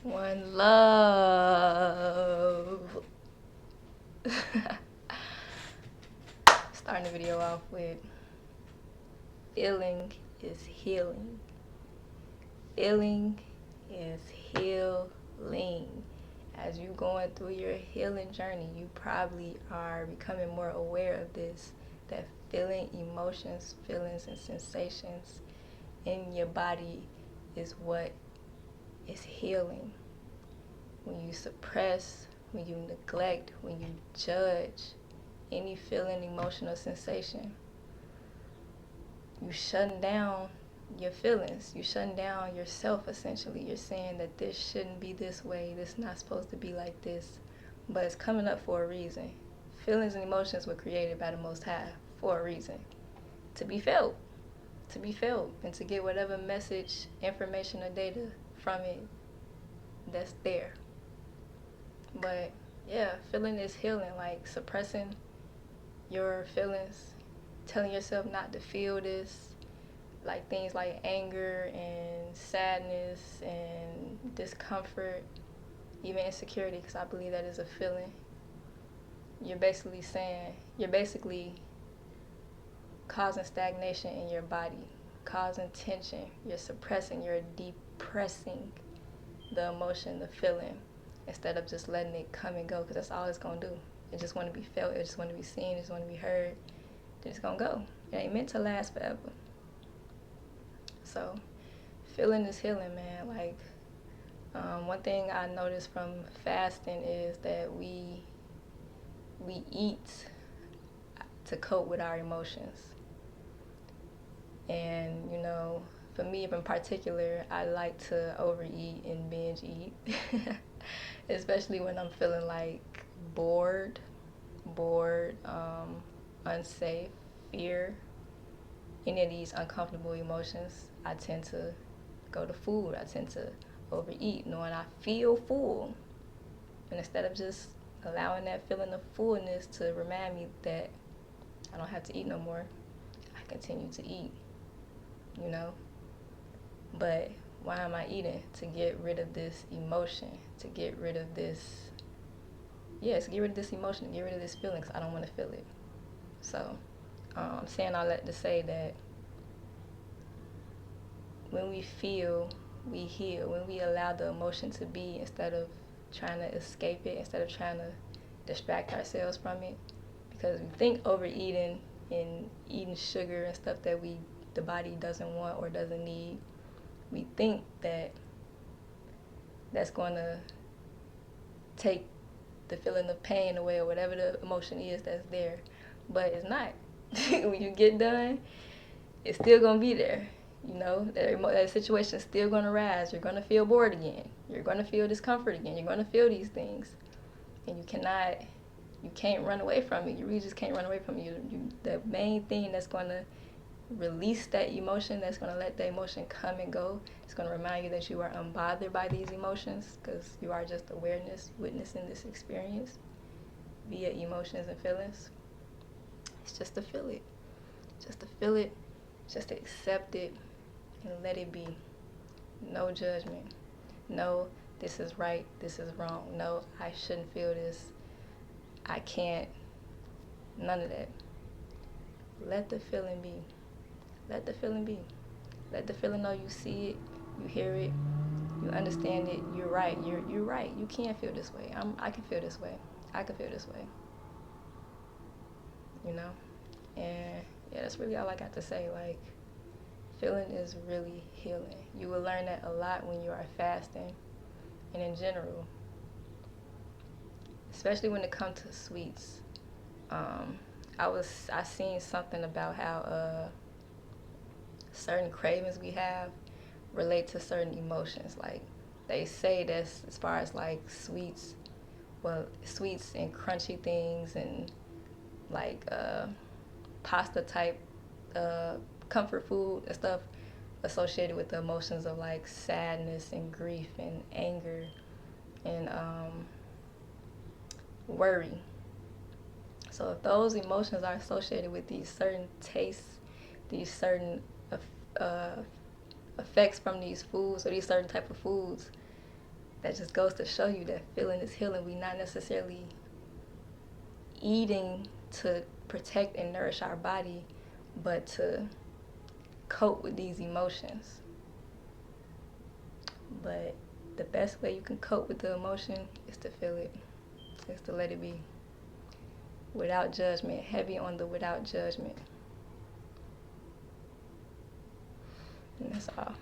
One love. Starting the video off with feeling is healing. Feeling is healing. As you going through your healing journey, you probably are becoming more aware of this, that feeling emotions, feelings, and sensations in your body is what is healing. When you suppress, when you neglect, when you judge any feeling, emotional sensation, you shutting down your feelings. You shutting down yourself, essentially. You're saying that this shouldn't be this way. This is not supposed to be like this. But it's coming up for a reason. Feelings and emotions were created by the Most High for a reason. To be felt. To be felt. And to get whatever message, information, or data from it that's there. But yeah, feeling is healing. Like suppressing your feelings, telling yourself not to feel this, like things like anger and sadness and discomfort, even insecurity, because I believe that is a feeling. You're basically causing stagnation in your body, causing tension. You're suppressing, you're depressing the emotion, the feeling, instead of just letting it come and go, because that's all it's going to do. It just want to be felt, it just want to be seen, it just want to be heard. Then it's going to go. It ain't meant to last forever. So, feeling is healing, man. Like, one thing I noticed from fasting is that we eat to cope with our emotions. And, you know, for me in particular, I like to overeat and binge eat, especially when I'm feeling like bored, unsafe, fear, any of these uncomfortable emotions. I tend to go to food. I tend to overeat, knowing I feel full. And instead of just allowing that feeling of fullness to remind me that I don't have to eat no more, I continue to eat, you know? But why am I eating? To get rid of this emotion, to get rid of this, to get rid of this emotion, to get rid of this feeling, because I don't want to feel it. So, I'm saying all that to say that when we feel, we heal. When we allow the emotion to be, instead of trying to escape it, instead of trying to distract ourselves from it. Because we think overeating and eating sugar and stuff that the body doesn't want or doesn't need, we think that that's going to take the feeling of pain away or whatever the emotion is that's there. But it's not. When you get done, it's still going to be there. You know, that situation is still going to rise. You're going to feel bored again. You're going to feel discomfort again. You're going to feel these things. And you can't run away from it. You really just can't run away from it. The main thing that's going to release that emotion, that's going to let that emotion come and go, it's going to remind you that you are unbothered by these emotions, because you are just awareness, witnessing this experience via emotions and feelings. It's just to feel it. Just to feel it. Just to accept it and let it be. No judgment. No, this is right, this is wrong. No, I shouldn't feel this. I can't. None of that. Let the feeling be. Let the feeling be. Let the feeling know you see it, you hear it, you understand it. You're right. You're right. You can feel this way. I can feel this way. I can feel this way. You know? And yeah, that's really all I got to say. Like, feeling is really healing. You will learn that a lot when you are fasting, and in general, especially when it comes to sweets. I seen something about how certain cravings we have relate to certain emotions. Like, they say that's as far as like sweets and crunchy things and like pasta type comfort food and stuff associated with the emotions of like sadness and grief and anger and worry. So if those emotions are associated with these certain tastes, these certain uh, effects from these foods or these certain type of foods, that just goes to show you that feeling is healing. We not necessarily eating to protect and nourish our body, but to cope with these emotions. But the best way you can cope with the emotion is to feel it, is to let it be. Without judgment, heavy on the without judgment. And that's all.